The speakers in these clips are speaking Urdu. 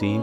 3,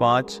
5,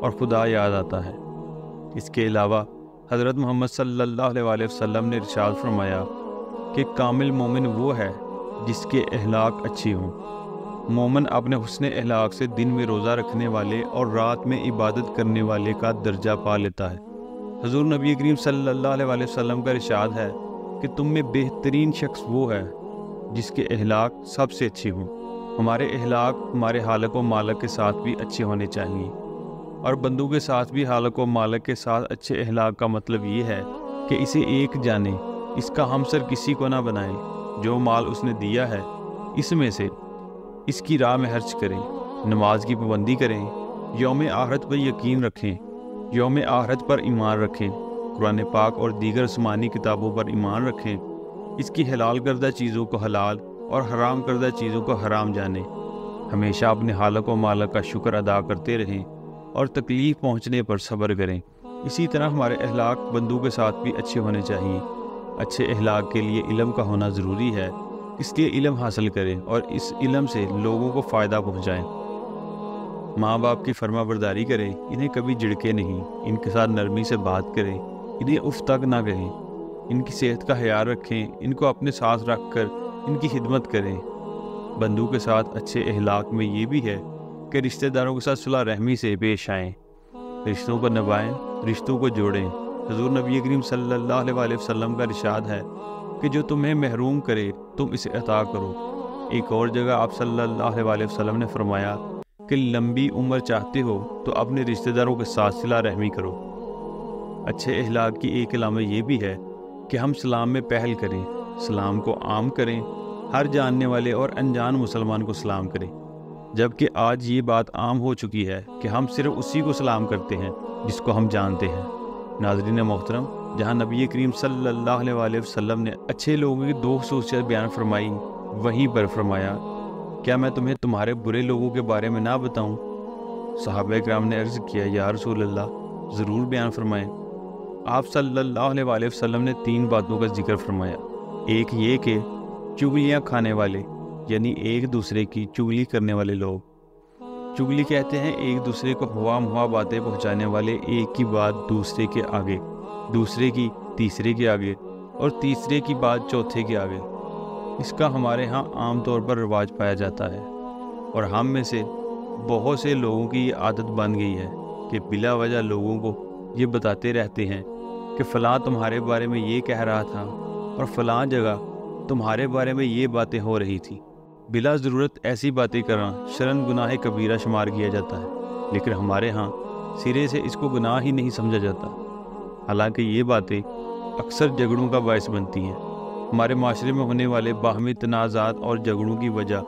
اور خدا یاد آتا ہے۔ اس کے علاوہ حضرت محمد صلی اللہ علیہ وسلم نے ارشاد فرمایا کہ کامل مومن وہ ہے جس کے اخلاق اچھی ہوں۔ مومن اپنے حسن اخلاق سے دن میں روزہ رکھنے والے اور رات میں عبادت کرنے والے کا درجہ پا لیتا ہے۔ حضور نبی کریم صلی اللہ علیہ وسلم کا ارشاد ہے کہ تم میں بہترین شخص وہ ہے جس کے اخلاق سب سے اچھے ہوں۔ ہمارے اخلاق ہمارے خالق و مالک کے ساتھ بھی اچھے ہونے چاہیے، اور بندوں کے ساتھ بھی خالق و مالک کے ساتھ اچھے اخلاق کا مطلب یہ ہے کہ اسے ایک جانے، اس کا ہمسر کسی کو نہ بنائیں، جو مال اس نے دیا ہے اس میں سے اس کی راہ میں خرچ کریں، نماز کی پابندی کریں، یوم آخرت پر یقین رکھیں، یوم آخرت پر ایمان رکھیں، قرآن پاک اور دیگر آسمانی کتابوں پر ایمان رکھیں، اس کی حلال کردہ چیزوں کو حلال اور حرام کردہ چیزوں کو حرام جانیں، ہمیشہ اپنے خالق و مالک کا شکر ادا کرتے رہیں اور تکلیف پہنچنے پر صبر کریں۔ اسی طرح ہمارے اخلاق بندوں کے ساتھ بھی اچھے ہونے چاہیے۔ اچھے اخلاق کے لیے علم کا ہونا ضروری ہے، اس لیے علم حاصل کریں اور اس علم سے لوگوں کو فائدہ پہنچائیں۔ ماں باپ کی فرما برداری کریں، انہیں کبھی جھڑکے نہیں، ان کے ساتھ نرمی سے بات کریں، انہیں اف تک نہ کہیں، ان کی صحت کا خیال رکھیں، ان کو اپنے ساتھ رکھ کر ان کی خدمت کریں۔ بندوں کے ساتھ اچھے اخلاق میں یہ بھی ہے کہ رشتہ داروں کے ساتھ صلح رحمی سے پیش آئیں، رشتوں کو نبھائیں، رشتوں کو جوڑیں۔ حضور نبی کریم صلی اللہ علیہ وسلم کا ارشاد ہے کہ جو تمہیں محروم کرے تم اسے عطا کرو۔ ایک اور جگہ آپ صلی اللہ علیہ وسلم نے فرمایا کہ لمبی عمر چاہتے ہو تو اپنے رشتہ داروں کے ساتھ صلح رحمی کرو۔ اچھے اخلاق کی ایک علامت یہ بھی ہے کہ ہم سلام میں پہل کریں، سلام کو عام کریں، ہر جاننے والے اور انجان مسلمان کو سلام کریں، جبکہ آج یہ بات عام ہو چکی ہے کہ ہم صرف اسی کو سلام کرتے ہیں جس کو ہم جانتے ہیں۔ ناظرین محترم، جہاں نبی کریم صلی اللہ علیہ وسلم نے اچھے لوگوں کی دو خصوصیت بیان فرمائی، وہیں پر فرمایا کیا میں تمہیں تمہارے برے لوگوں کے بارے میں نہ بتاؤں؟ صحابہ کرام نے عرض کیا یا رسول اللہ ضرور بیان فرمائیں۔ آپ صلی اللہ علیہ وسلم نے 3 باتوں کا ذکر فرمایا۔ ایک یہ کہ چغلیاں کھانے والے، یعنی ایک دوسرے کی چغلی کرنے والے لوگ، چغلی کہتے ہیں ایک دوسرے کو ہوا مہوا باتیں پہنچانے والے، ایک کی بات دوسرے کے آگے، دوسرے کی تیسرے کے آگے اور تیسرے کی بات چوتھے کے آگے۔ اس کا ہمارے ہاں عام طور پر رواج پایا جاتا ہے، اور ہم میں سے بہت سے لوگوں کی یہ عادت بن گئی ہے کہ بلا وجہ لوگوں کو یہ بتاتے رہتے ہیں کہ فلاں تمہارے بارے میں یہ کہہ رہا تھا اور فلاں جگہ تمہارے بارے میں یہ باتیں ہو رہی تھی۔ بلا ضرورت ایسی باتیں کرنا شرن گناہ کبیرہ شمار کیا جاتا ہے، لیکن ہمارے ہاں سرے سے اس کو گناہ ہی نہیں سمجھا جاتا، حالانکہ یہ باتیں اکثر جھگڑوں کا باعث بنتی ہیں۔ ہمارے معاشرے میں ہونے والے باہمی تنازعات اور جھگڑوں کی وجہ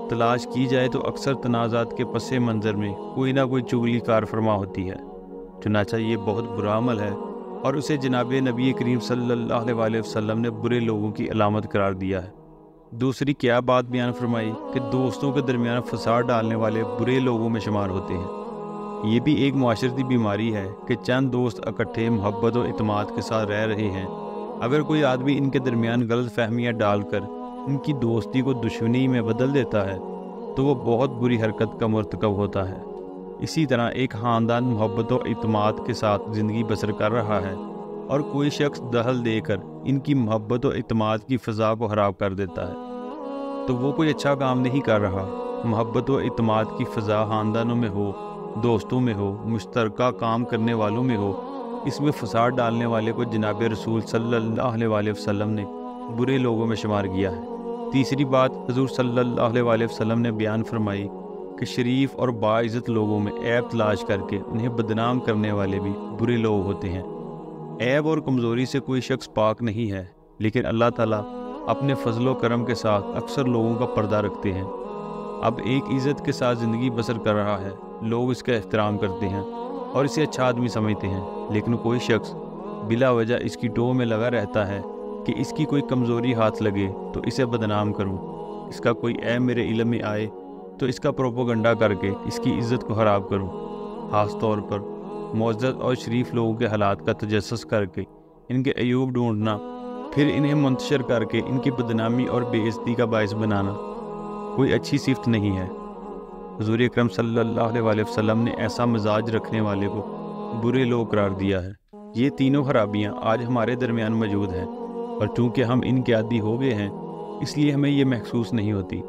تلاش کی جائے تو اکثر تنازعات کے پس منظر میں کوئی نہ کوئی چغلی کار فرما ہوتی ہے، چنانچہ یہ بہت برا عمل ہے اور اسے جناب نبی کریم صلی اللہ علیہ وسلم نے برے لوگوں کی علامت قرار دیا ہے۔ دوسری کیا بات بیان فرمائی کہ دوستوں کے درمیان فساد ڈالنے والے برے لوگوں میں شمار ہوتے ہیں۔ یہ بھی ایک معاشرتی بیماری ہے کہ چند دوست اکٹھے محبت و اعتماد کے ساتھ رہ رہے ہیں، اگر کوئی آدمی ان کے درمیان غلط فہمیاں ڈال کر ان کی دوستی کو دشمنی میں بدل دیتا ہے تو وہ بہت بری حرکت کا مرتکب ہوتا ہے۔ اسی طرح ایک خاندان محبت و اعتماد کے ساتھ زندگی بسر کر رہا ہے اور کوئی شخص دخل دے کر ان کی محبت و اعتماد کی فضا کو خراب کر دیتا ہے تو وہ کوئی اچھا کام نہیں کر رہا۔ محبت و اعتماد کی فضا خاندانوں میں ہو، دوستوں میں ہو، مشترکہ کام کرنے والوں میں ہو، اس میں فساد ڈالنے والے کو جناب رسول صلی اللہ علیہ وسلم نے برے لوگوں میں شمار کیا ہے۔ تیسری بات حضور صلی اللہ علیہ وسلم نے بیان فرمائی کہ شریف اور باعزت لوگوں میں عیب تلاش کر کے انہیں بدنام کرنے والے بھی برے لوگ ہوتے ہیں۔ عیب اور کمزوری سے کوئی شخص پاک نہیں ہے، لیکن اللہ تعالیٰ اپنے فضل و کرم کے ساتھ اکثر لوگوں کا پردہ رکھتے ہیں۔ اب ایک عزت کے ساتھ زندگی بسر کر رہا ہے، لوگ اس کا احترام کرتے ہیں اور اسے اچھا آدمی سمجھتے ہیں، لیکن کوئی شخص بلا وجہ اس کی ٹو میں لگا رہتا ہے کہ اس کی کوئی کمزوری ہاتھ لگے تو اسے بدنام کروں، اس کا کوئی عیب میرے علم میں آئے تو اس کا پروپوگنڈا کر کے اس کی عزت کو خراب کروں۔ خاص طور پر معزز اور شریف لوگوں کے حالات کا تجسس کر کے ان کے عیوب ڈھونڈنا، پھر انہیں منتشر کر کے ان کی بدنامی اور بے عزتی کا باعث بنانا کوئی اچھی صفت نہیں ہے۔ حضور اکرم صلی اللہ علیہ وسلم نے ایسا مزاج رکھنے والے کو برے لوگ قرار دیا ہے۔ یہ تینوں خرابیاں آج ہمارے درمیان موجود ہیں، اور چونکہ ہم ان کے عادی ہو گئے ہیں اس لیے ہمیں یہ محسوس نہیں ہوتی،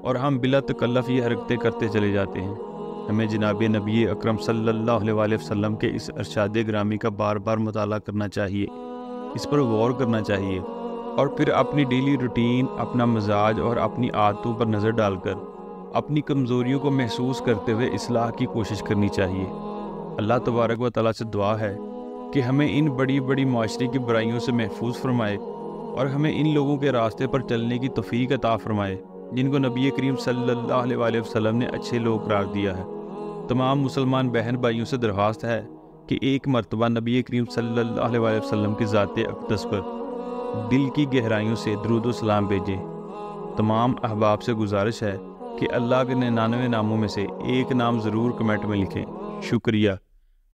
اور ہم بلا تکلف یہ حرکتیں کرتے چلے جاتے ہیں۔ ہمیں جناب نبی اکرم صلی اللہ علیہ وسلم کے اس ارشاد گرامی کا بار بار مطالعہ کرنا چاہیے، اس پر غور کرنا چاہیے، اور پھر اپنی ڈیلی روٹین، اپنا مزاج اور اپنی عادتوں پر نظر ڈال کر اپنی کمزوریوں کو محسوس کرتے ہوئے اصلاح کی کوشش کرنی چاہیے۔ اللہ تبارک و تعالیٰ سے دعا ہے کہ ہمیں ان بڑی بڑی معاشرے کی برائیوں سے محفوظ فرمائے، اور ہمیں ان لوگوں کے راستے پر چلنے کی توفیق عطا فرمائے جن کو نبی کریم صلی اللہ علیہ وسلم نے اچھے لوگ قرار دیا ہے۔ تمام مسلمان بہن بھائیوں سے درخواست ہے کہ ایک مرتبہ نبی کریم صلی اللہ علیہ وسلم کی ذات اقدس پر دل کی گہرائیوں سے درود و سلام بھیجیں۔ تمام احباب سے گزارش ہے کہ اللہ کے 99 ناموں میں سے ایک نام ضرور کمنٹ میں لکھیں۔ شکریہ۔